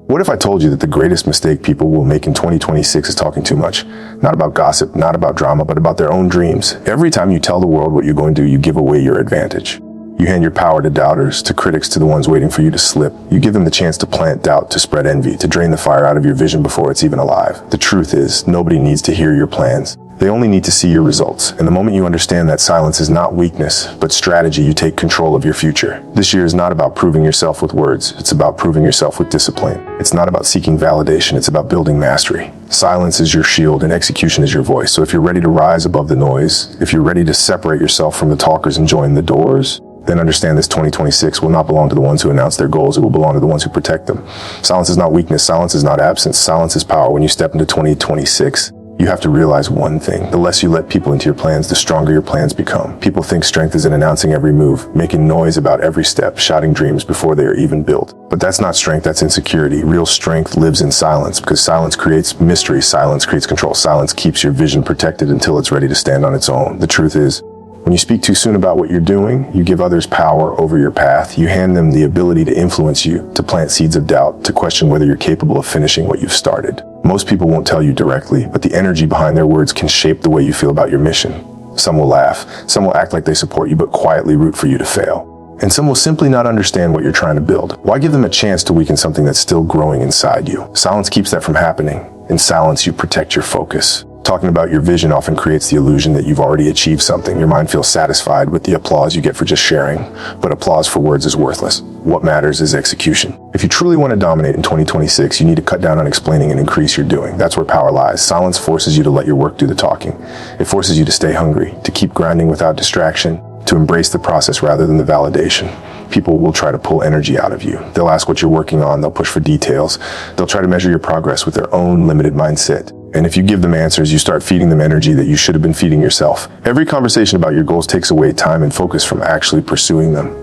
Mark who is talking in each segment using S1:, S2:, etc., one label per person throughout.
S1: What if I told you that the greatest mistake people will make in 2026 is talking too much? Not about gossip, not about drama, but about their own dreams. Every time you tell the world what you're going to do, you give away your advantage. You hand your power to doubters, to critics, to the ones waiting for you to slip. You give them the chance to plant doubt, to spread envy, to drain the fire out of your vision before it's even alive. The truth is, nobody needs to hear your plans. They only need to see your results. And the moment you understand that silence is not weakness, but strategy, you take control of your future. This year is not about proving yourself with words. It's about proving yourself with discipline. It's not about seeking validation. It's about building mastery. Silence is your shield and execution is your voice. So if you're ready to rise above the noise, if you're ready to separate yourself from the talkers and join the doers, then understand this 2026 will not belong to the ones who announce their goals. It will belong to the ones who protect them. Silence is not weakness. Silence is not absence. Silence is power. When you step into 2026, you have to realize one thing. The less you let people into your plans, the stronger your plans become. People think strength is in announcing every move, making noise about every step, shouting dreams before they are even built. But that's not strength, that's insecurity. Real strength lives in silence, because silence creates mystery, silence creates control. Silence keeps your vision protected until it's ready to stand on its own. The truth is, when you speak too soon about what you're doing, you give others power over your path. You hand them the ability to influence you, to plant seeds of doubt, to question whether you're capable of finishing what you've started. Most people won't tell you directly, but the energy behind their words can shape the way you feel about your mission. Some will laugh, some will act like they support you, but quietly root for you to fail. And some will simply not understand what you're trying to build. Why give them a chance to weaken something that's still growing inside you? Silence keeps that from happening. In silence, you protect your focus. Talking about your vision often creates the illusion that you've already achieved something. Your mind feels satisfied with the applause you get for just sharing, but applause for words is worthless. What matters is execution. If you truly want to dominate in 2026, you need to cut down on explaining and increase your doing. That's where power lies. Silence forces you to let your work do the talking. It forces you to stay hungry, to keep grinding without distraction, to embrace the process rather than the validation. People will try to pull energy out of you. They'll ask what you're working on. They'll push for details. They'll try to measure your progress with their own limited mindset. And if you give them answers, you start feeding them energy that you should have been feeding yourself. Every conversation about your goals takes away time and focus from actually pursuing them.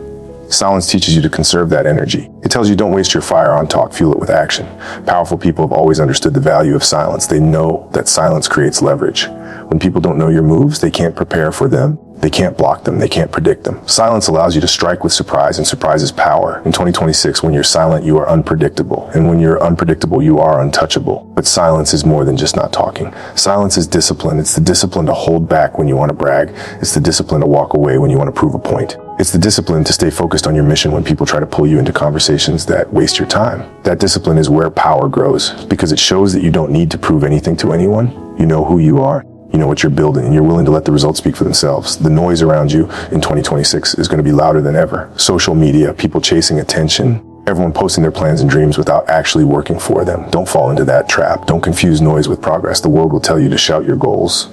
S1: Silence teaches you to conserve that energy. It tells you don't waste your fire on talk, fuel it with action. Powerful people have always understood the value of silence. They know that silence creates leverage. When people don't know your moves, they can't prepare for them. They can't block them. They can't predict them. Silence allows you to strike with surprise, and surprise is power. In 2026, when you're silent, you are unpredictable. And when you're unpredictable, you are untouchable. But silence is more than just not talking. Silence is discipline. It's the discipline to hold back when you want to brag. It's the discipline to walk away when you want to prove a point. It's the discipline to stay focused on your mission when people try to pull you into conversations that waste your time. That discipline is where power grows, because it shows that you don't need to prove anything to anyone. You know who you are. You know what you're building, and you're willing to let the results speak for themselves. The noise around you in 2026 is going to be louder than ever. Social media, people chasing attention, everyone posting their plans and dreams without actually working for them. Don't fall into that trap. Don't confuse noise with progress. The world will tell you to shout your goals,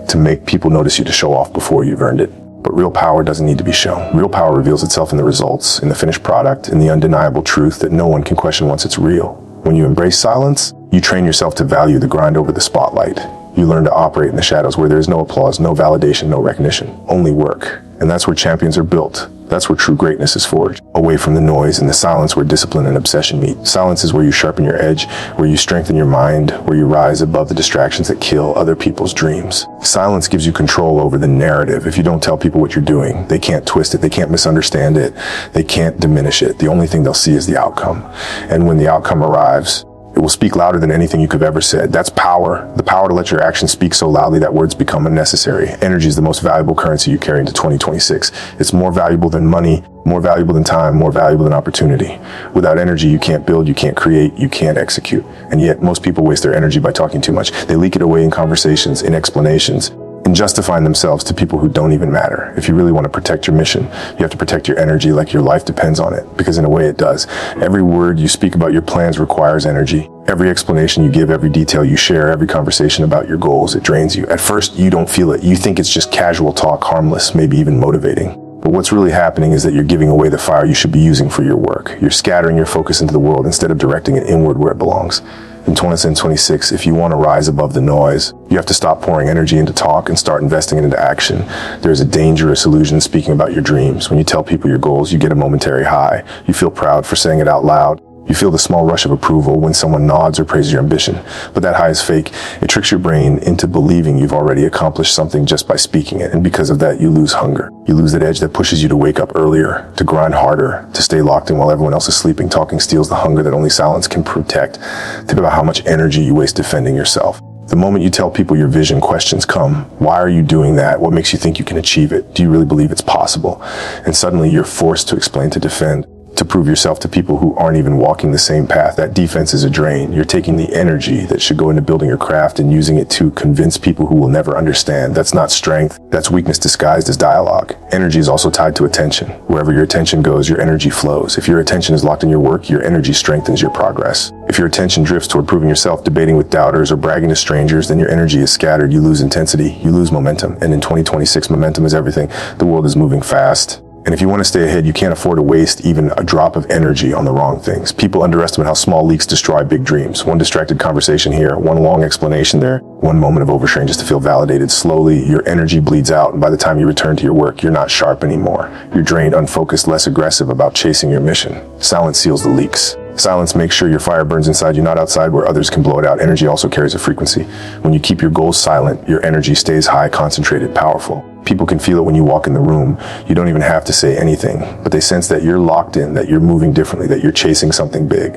S1: to make people notice you, to show off before you've earned it. But real power doesn't need to be shown. Real power reveals itself in the results, in the finished product, in the undeniable truth that no one can question once it's real. When you embrace silence, you train yourself to value the grind over the spotlight. You learn to operate in the shadows where there is no applause, no validation, no recognition, only work. And that's where champions are built. That's where true greatness is forged. Away from the noise and the silence where discipline and obsession meet. Silence is where you sharpen your edge, where you strengthen your mind, where you rise above the distractions that kill other people's dreams. Silence gives you control over the narrative. If you don't tell people what you're doing, they can't twist it, they can't misunderstand it, they can't diminish it. The only thing they'll see is the outcome. And when the outcome arrives, it will speak louder than anything you could have ever said. That's power. The power to let your actions speak so loudly that words become unnecessary. Energy is the most valuable currency you carry into 2026. It's more valuable than money, more valuable than time, more valuable than opportunity. Without energy, you can't build, you can't create, you can't execute. And yet, most people waste their energy by talking too much. They leak it away in conversations, in explanations, in justifying themselves to people who don't even matter. If you really want to protect your mission, you have to protect your energy like your life depends on it, because in a way it does. Every word you speak about your plans requires energy. Every explanation you give, every detail you share, every conversation about your goals, it drains you. At first, you don't feel it. You think it's just casual talk, harmless, maybe even motivating. But what's really happening is that you're giving away the fire you should be using for your work. You're scattering your focus into the world instead of directing it inward where it belongs. In 2026, if you want to rise above the noise, you have to stop pouring energy into talk and start investing it into action. There's a dangerous illusion speaking about your dreams. When you tell people your goals, you get a momentary high. You feel proud for saying it out loud. You feel the small rush of approval when someone nods or praises your ambition, but that high is fake. It tricks your brain into believing you've already accomplished something just by speaking it, and because of that, you lose hunger. You lose that edge that pushes you to wake up earlier, to grind harder, to stay locked in while everyone else is sleeping. Talking steals the hunger that only silence can protect. Think about how much energy you waste defending yourself. The moment you tell people your vision, questions come. Why are you doing that? What makes you think you can achieve it? Do you really believe it's possible? And suddenly you're forced to explain, to defend, to prove yourself to people who aren't even walking the same path. That defense is a drain. You're taking the energy that should go into building your craft and using it to convince people who will never understand. That's not strength. That's weakness disguised as dialogue. Energy is also tied to attention. Wherever your attention goes, your energy flows. If your attention is locked in your work, your energy strengthens your progress. If your attention drifts toward proving yourself, debating with doubters, or bragging to strangers, then your energy is scattered. You lose intensity. You lose momentum. And in 2026, momentum is everything. The world is moving fast. And if you want to stay ahead, you can't afford to waste even a drop of energy on the wrong things. People underestimate how small leaks destroy big dreams. One distracted conversation here, one long explanation there, one moment of oversharing just to feel validated. Slowly, your energy bleeds out, and by the time you return to your work, you're not sharp anymore. You're drained, unfocused, less aggressive about chasing your mission. Silence seals the leaks. Silence makes sure your fire burns inside you, not outside where others can blow it out. Energy also carries a frequency. When you keep your goals silent, your energy stays high, concentrated, powerful. People can feel it when you walk in the room. You don't even have to say anything, but they sense that you're locked in, that you're moving differently, that you're chasing something big.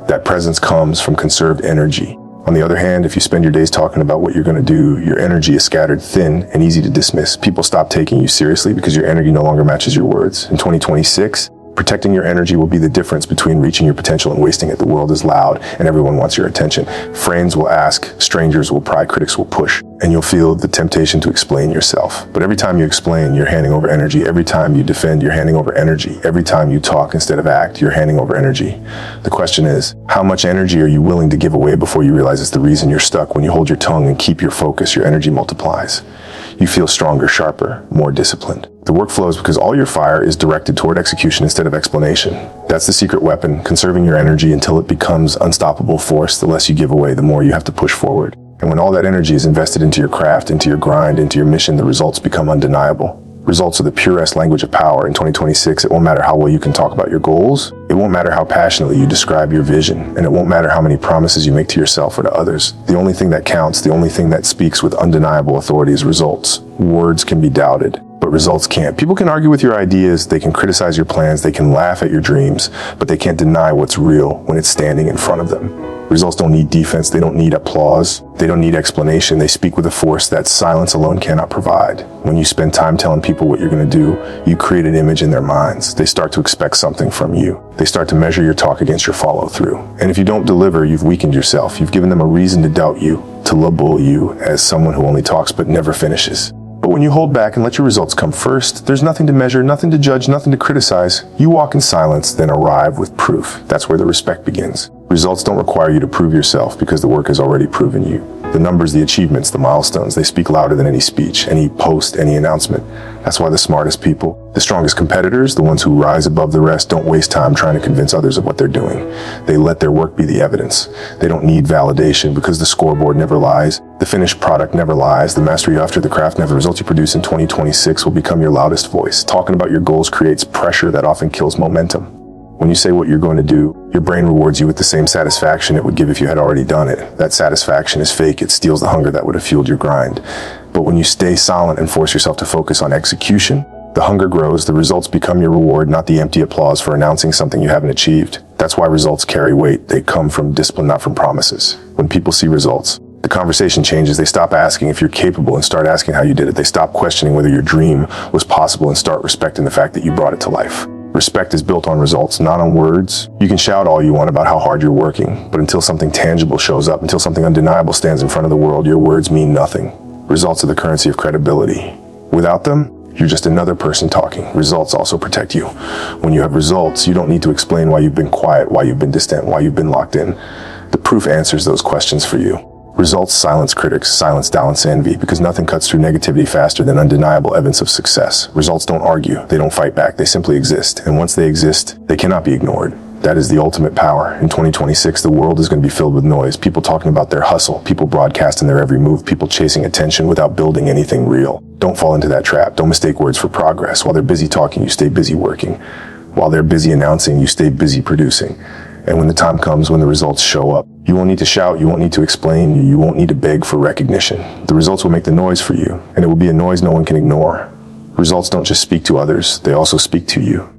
S1: That presence comes from conserved energy. On the other hand, if you spend your days talking about what you're going to do, your energy is scattered, thin, and easy to dismiss. People stop taking you seriously because your energy no longer matches your words. In 2026, protecting your energy will be the difference between reaching your potential and wasting it. The world is loud and everyone wants your attention. Friends will ask, strangers will pry, critics will push, and you'll feel the temptation to explain yourself. But every time you explain, you're handing over energy. Every time you defend, you're handing over energy. Every time you talk instead of act, you're handing over energy. The question is, how much energy are you willing to give away before you realize it's the reason you're stuck? When you hold your tongue and keep your focus, your energy multiplies. You feel stronger, sharper, more disciplined. The work flows because all your fire is directed toward execution instead of explanation. That's the secret weapon, conserving your energy until it becomes unstoppable force. The less you give away, the more you have to push forward. And when all that energy is invested into your craft, into your grind, into your mission, the results become undeniable. Results are the purest language of power. In 2026, it won't matter how well you can talk about your goals. It won't matter how passionately you describe your vision. And it won't matter how many promises you make to yourself or to others. The only thing that counts, the only thing that speaks with undeniable authority is results. Words can be doubted, but results can't. People can argue with your ideas, they can criticize your plans, they can laugh at your dreams, but they can't deny what's real when it's standing in front of them. Results don't need defense, they don't need applause, they don't need explanation. They speak with a force that silence alone cannot provide. When you spend time telling people what you're going to do, you create an image in their minds. They start to expect something from you. They start to measure your talk against your follow through. And if you don't deliver, you've weakened yourself. You've given them a reason to doubt you, to label you as someone who only talks but never finishes. But when you hold back and let your results come first, there's nothing to measure, nothing to judge, nothing to criticize. You walk in silence, then arrive with proof. That's where the respect begins. Results don't require you to prove yourself because the work has already proven you. The numbers, the achievements, the milestones, they speak louder than any speech, any post, any announcement. That's why the smartest people, the strongest competitors, the ones who rise above the rest, don't waste time trying to convince others of what they're doing. They let their work be the evidence. They don't need validation because the scoreboard never lies. The finished product never lies. The mastery after the craft never. The results you produce in 2026 will become your loudest voice. Talking about your goals creates pressure that often kills momentum. When you say what you're going to do, your brain rewards you with the same satisfaction it would give if you had already done it. That satisfaction is fake. It steals the hunger that would have fueled your grind. But when you stay silent and force yourself to focus on execution, the hunger grows, the results become your reward, not the empty applause for announcing something you haven't achieved. That's why results carry weight. They come from discipline, not from promises. When people see results, the conversation changes. They stop asking if you're capable and start asking how you did it. They stop questioning whether your dream was possible and start respecting the fact that you brought it to life. Respect is built on results, not on words. You can shout all you want about how hard you're working, but until something tangible shows up, until something undeniable stands in front of the world, your words mean nothing. Results are the currency of credibility. Without them, you're just another person talking. Results also protect you. When you have results, you don't need to explain why you've been quiet, why you've been distant, why you've been locked in. The proof answers those questions for you. Results silence critics, silence doubt and envy, because nothing cuts through negativity faster than undeniable evidence of success. Results don't argue, they don't fight back, they simply exist. And once they exist, they cannot be ignored. That is the ultimate power. In 2026, the world is going to be filled with noise. People talking about their hustle, people broadcasting their every move, people chasing attention without building anything real. Don't fall into that trap. Don't mistake words for progress. While they're busy talking, you stay busy working. While they're busy announcing, you stay busy producing. And when the time comes, when the results show up, you won't need to shout, you won't need to explain, you won't need to beg for recognition. The results will make the noise for you, and it will be a noise no one can ignore. Results don't just speak to others, they also speak to you.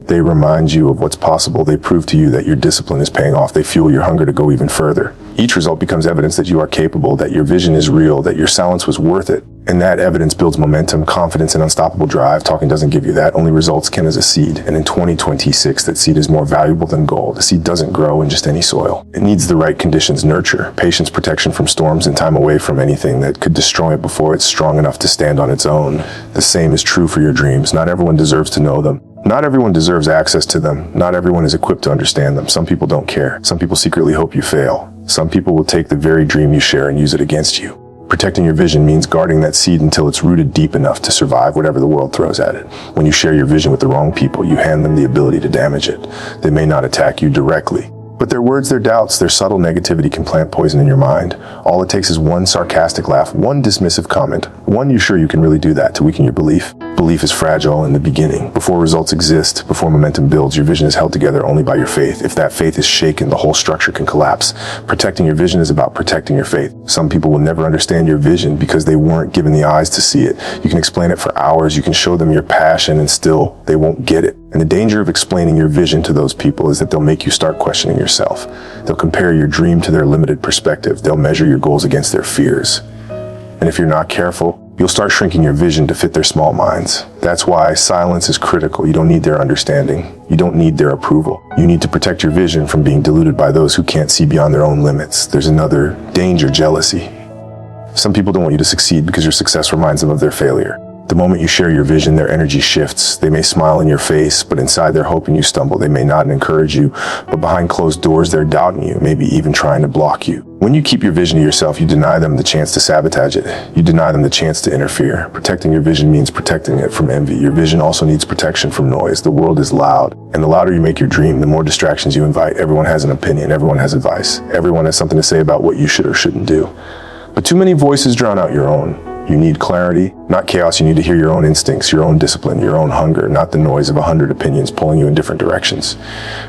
S1: They remind you of what's possible. They prove to you that your discipline is paying off. They fuel your hunger to go even further. Each result becomes evidence that you are capable, that your vision is real, that your silence was worth it. And that evidence builds momentum, confidence, and unstoppable drive. Talking doesn't give you that. Only results can as a seed. And in 2026, that seed is more valuable than gold. The seed doesn't grow in just any soil. It needs the right conditions: nurture, patience, protection from storms, and time away from anything that could destroy it before it's strong enough to stand on its own. The same is true for your dreams. Not everyone deserves to know them. Not everyone deserves access to them. Not everyone is equipped to understand them. Some people don't care. Some people secretly hope you fail. Some people will take the very dream you share and use it against you. Protecting your vision means guarding that seed until it's rooted deep enough to survive whatever the world throws at it. When you share your vision with the wrong people, you hand them the ability to damage it. They may not attack you directly, but their words, their doubts, their subtle negativity can plant poison in your mind. All it takes is one sarcastic laugh, one dismissive comment, one "you sure you can really do that?" to weaken your belief. Belief is fragile in the beginning. Before results exist, before momentum builds, your vision is held together only by your faith. If that faith is shaken, the whole structure can collapse. Protecting your vision is about protecting your faith. Some people will never understand your vision because they weren't given the eyes to see it. You can explain it for hours, you can show them your passion, and still they won't get it. And the danger of explaining your vision to those people is that they'll make you start questioning yourself. They'll compare your dream to their limited perspective. They'll measure your goals against their fears. And if you're not careful, you'll start shrinking your vision to fit their small minds. That's why silence is critical. You don't need their understanding. You don't need their approval. You need to protect your vision from being diluted by those who can't see beyond their own limits. There's another danger: jealousy. Some people don't want you to succeed because your success reminds them of their failure. The moment you share your vision, their energy shifts. They may smile in your face, but inside they're hoping you stumble. They may nod and encourage you, but behind closed doors, they're doubting you, maybe even trying to block you. When you keep your vision to yourself, you deny them the chance to sabotage it. You deny them the chance to interfere. Protecting your vision means protecting it from envy. Your vision also needs protection from noise. The world is loud, and the louder you make your dream, the more distractions you invite. Everyone has an opinion. Everyone has advice. Everyone has something to say about what you should or shouldn't do. But too many voices drown out your own. You need clarity, not chaos. You need to hear your own instincts, your own discipline, your own hunger, not the noise of 100 opinions pulling you in different directions.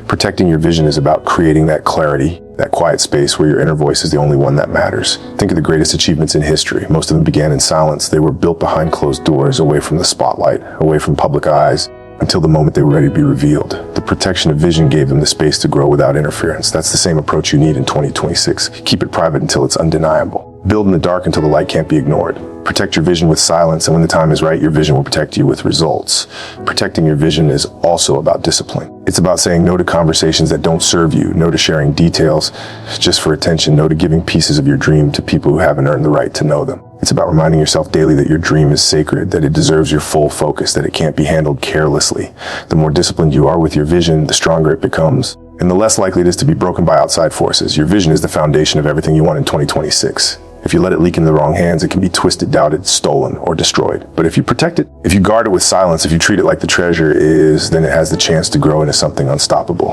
S1: Protecting your vision is about creating that clarity, that quiet space where your inner voice is the only one that matters. Think of the greatest achievements in history. Most of them began in silence. They were built behind closed doors, away from the spotlight, away from public eyes, until the moment they were ready to be revealed. The protection of vision gave them the space to grow without interference. That's the same approach you need in 2026. Keep it private until it's undeniable. Build in the dark until the light can't be ignored. Protect your vision with silence, and when the time is right, your vision will protect you with results. Protecting your vision is also about discipline. It's about saying no to conversations that don't serve you, no to sharing details just for attention, no to giving pieces of your dream to people who haven't earned the right to know them. It's about reminding yourself daily that your dream is sacred, that it deserves your full focus, that it can't be handled carelessly. The more disciplined you are with your vision, the stronger it becomes, and the less likely it is to be broken by outside forces. Your vision is the foundation of everything you want in 2026. If you let it leak into the wrong hands, it can be twisted, doubted, stolen, or destroyed. But if you protect it, if you guard it with silence, if you treat it like the treasure is, then it has the chance to grow into something unstoppable.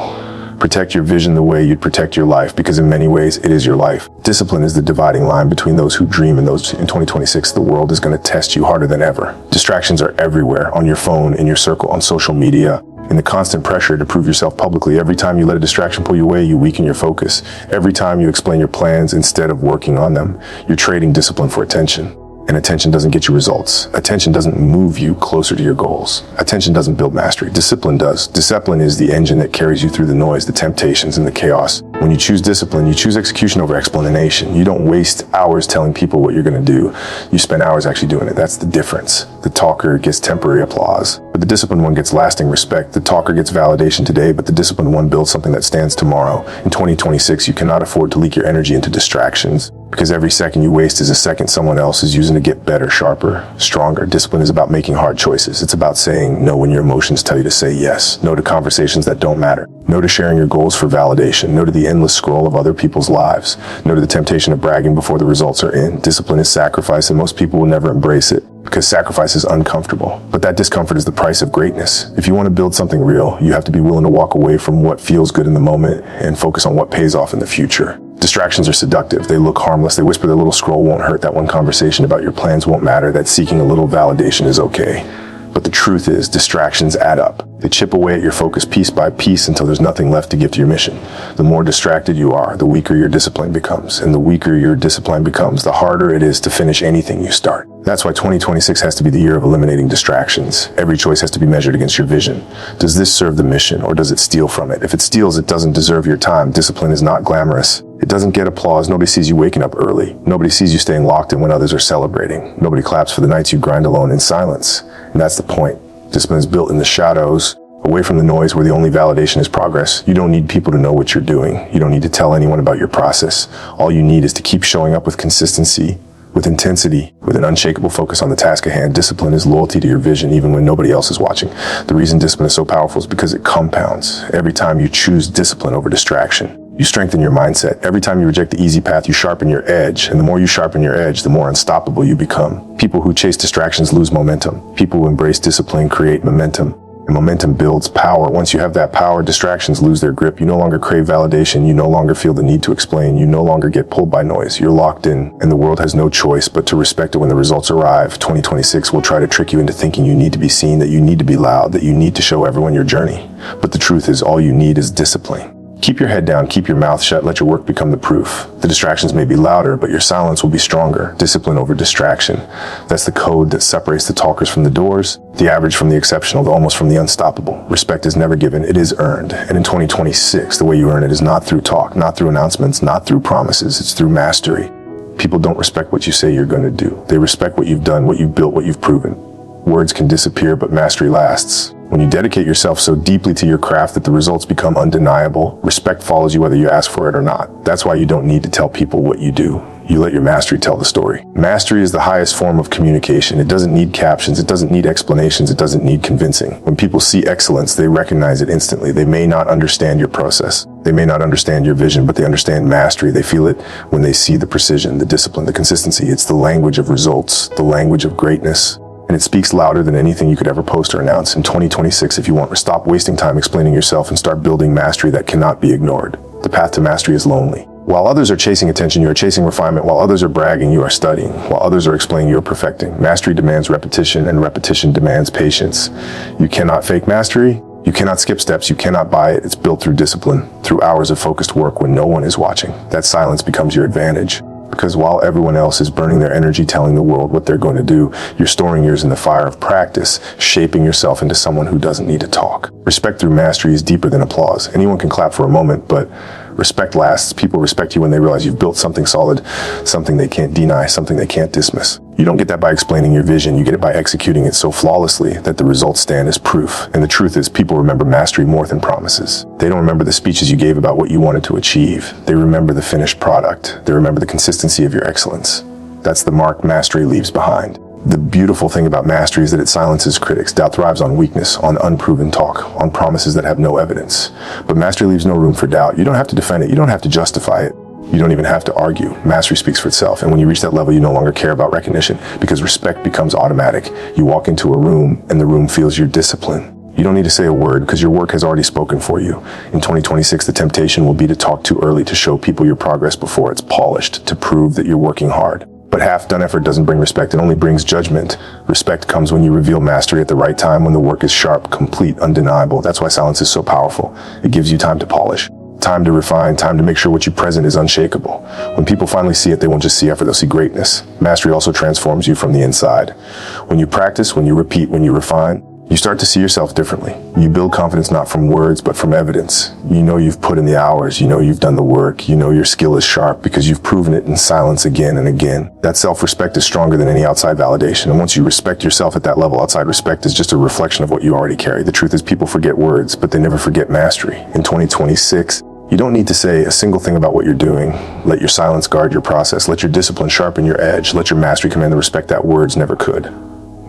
S1: Protect your vision the way you'd protect your life, because in many ways, it is your life. Discipline is the dividing line between those who dream and those in 2026. The world is going to test you harder than ever. Distractions are everywhere, on your phone, in your circle, on social media. In the constant pressure to prove yourself publicly, every time you let a distraction pull you away, you weaken your focus. Every time you explain your plans instead of working on them, you're trading discipline for attention. And attention doesn't get you results. Attention doesn't move you closer to your goals. Attention doesn't build mastery. Discipline does. Discipline is the engine that carries you through the noise, the temptations, and the chaos. When you choose discipline, you choose execution over explanation. You don't waste hours telling people what you're going to do. You spend hours actually doing it. That's the difference. The talker gets temporary applause, but the disciplined one gets lasting respect. The talker gets validation today, but the disciplined one builds something that stands tomorrow. In 2026, you cannot afford to leak your energy into distractions, because every second you waste is a second someone else is using to get better, sharper, stronger. Discipline is about making hard choices. It's about saying no when your emotions tell you to say yes. No to conversations that don't matter. No to sharing your goals for validation. No to the endless scroll of other people's lives. No to the temptation of bragging before the results are in. Discipline is sacrifice, and most people will never embrace it because sacrifice is uncomfortable. But that discomfort is the price of greatness. If you want to build something real, you have to be willing to walk away from what feels good in the moment and focus on what pays off in the future. Distractions are seductive. They look harmless. They whisper their little scroll won't hurt. That one conversation about your plans won't matter. That seeking a little validation is okay. But the truth is, distractions add up. They chip away at your focus piece by piece until there's nothing left to give to your mission. The more distracted you are, the weaker your discipline becomes. And the weaker your discipline becomes, the harder it is to finish anything you start. That's why 2026 has to be the year of eliminating distractions. Every choice has to be measured against your vision. Does this serve the mission, or does it steal from it? If it steals, it doesn't deserve your time. Discipline is not glamorous. It doesn't get applause. Nobody sees you waking up early. Nobody sees you staying locked in when others are celebrating. Nobody claps for the nights you grind alone in silence. And that's the point. Discipline is built in the shadows, away from the noise where the only validation is progress. You don't need people to know what you're doing. You don't need to tell anyone about your process. All you need is to keep showing up with consistency, with intensity, with an unshakable focus on the task at hand. Discipline is loyalty to your vision even when nobody else is watching. The reason discipline is so powerful is because it compounds. Every time you choose discipline over distraction, you strengthen your mindset. Every time you reject the easy path, you sharpen your edge. And the more you sharpen your edge, the more unstoppable you become. People who chase distractions lose momentum. People who embrace discipline create momentum. And momentum builds power. Once you have that power, distractions lose their grip. You no longer crave validation. You no longer feel the need to explain. You no longer get pulled by noise. You're locked in, and the world has no choice but to respect it when the results arrive. 2026 will try to trick you into thinking you need to be seen, that you need to be loud, that you need to show everyone your journey. But the truth is, all you need is discipline. Keep your head down, keep your mouth shut, let your work become the proof. The distractions may be louder, but your silence will be stronger. Discipline over distraction. That's the code that separates the talkers from the doers, the average from the exceptional, the almost from the unstoppable. Respect is never given, it is earned. And in 2026, the way you earn it is not through talk, not through announcements, not through promises, it's through mastery. People don't respect what you say you're going to do. They respect what you've done, what you've built, what you've proven. Words can disappear, but mastery lasts. When you dedicate yourself so deeply to your craft that the results become undeniable, respect follows you whether you ask for it or not. That's why you don't need to tell people what you do. You let your mastery tell the story. Mastery is the highest form of communication. It doesn't need captions. It doesn't need explanations. It doesn't need convincing. When people see excellence, they recognize it instantly. They may not understand your process. They may not understand your vision, but they understand mastery. They feel it when they see the precision, the discipline, the consistency. It's the language of results, the language of greatness. And it speaks louder than anything you could ever post or announce. In 2026, if you want to stop wasting time explaining yourself and start building mastery that cannot be ignored. The path to mastery is lonely. While others are chasing attention, you are chasing refinement. While others are bragging, you are studying. While others are explaining, you are perfecting. Mastery demands repetition, and repetition demands patience. You cannot fake mastery. You cannot skip steps. You cannot buy it. It's built through discipline, through hours of focused work when no one is watching. That silence becomes your advantage. Because while everyone else is burning their energy telling the world what they're going to do, you're storing yours in the fire of practice, shaping yourself into someone who doesn't need to talk. Respect through mastery is deeper than applause. Anyone can clap for a moment, but respect lasts. People respect you when they realize you've built something solid, something they can't deny, something they can't dismiss. You don't get that by explaining your vision. You get it by executing it so flawlessly that the results stand as proof. And the truth is, people remember mastery more than promises. They don't remember the speeches you gave about what you wanted to achieve. They remember the finished product. They remember the consistency of your excellence. That's the mark mastery leaves behind. The beautiful thing about mastery is that it silences critics. Doubt thrives on weakness, on unproven talk, on promises that have no evidence. But mastery leaves no room for doubt. You don't have to defend it. You don't have to justify it. You don't even have to argue. Mastery speaks for itself. And when you reach that level, you no longer care about recognition because respect becomes automatic. You walk into a room and the room feels your discipline. You don't need to say a word because your work has already spoken for you. In 2026, the temptation will be to talk too early, to show people your progress before it's polished, to prove that you're working hard. But half-done effort doesn't bring respect, it only brings judgment. Respect comes when you reveal mastery at the right time, when the work is sharp, complete, undeniable. That's why silence is so powerful. It gives you time to polish, time to refine, time to make sure what you present is unshakable. When people finally see it, they won't just see effort, they'll see greatness. Mastery also transforms you from the inside. When you practice, when you repeat, when you refine, you start to see yourself differently. You build confidence not from words, but from evidence. You know you've put in the hours, you know you've done the work, you know your skill is sharp because you've proven it in silence again and again. That self-respect is stronger than any outside validation. And once you respect yourself at that level, outside respect is just a reflection of what you already carry. The truth is people forget words, but they never forget mastery. In 2026, you don't need to say a single thing about what you're doing. Let your silence guard your process. Let your discipline sharpen your edge. Let your mastery command the respect that words never could.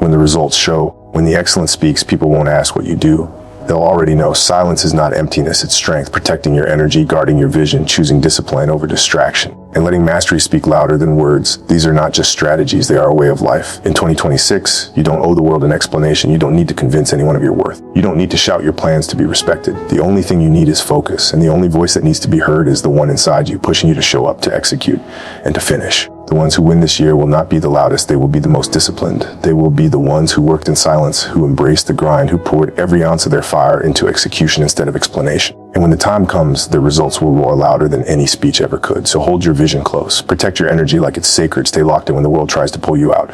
S1: When the results show, when the excellence speaks, people won't ask what you do. They'll already know silence is not emptiness, it's strength, protecting your energy, guarding your vision, choosing discipline over distraction, and letting mastery speak louder than words. These are not just strategies, they are a way of life. In 2026, you don't owe the world an explanation. You don't need to convince anyone of your worth. You don't need to shout your plans to be respected. The only thing you need is focus, and the only voice that needs to be heard is the one inside you, pushing you to show up, to execute, and to finish. The ones who win this year will not be the loudest, they will be the most disciplined. They will be the ones who worked in silence, who embraced the grind, who poured every ounce of their fire into execution instead of explanation. And when the time comes, the results will roar louder than any speech ever could. So hold your vision close. Protect your energy like it's sacred. Stay locked in when the world tries to pull you out.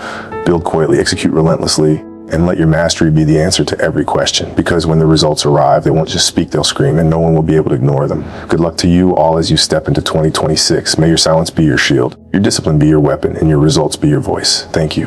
S1: Build quietly, execute relentlessly, and let your mastery be the answer to every question. Because when the results arrive, they won't just speak, they'll scream, and no one will be able to ignore them. Good luck to you all as you step into 2026. May your silence be your shield, your discipline be your weapon, and your results be your voice. Thank you.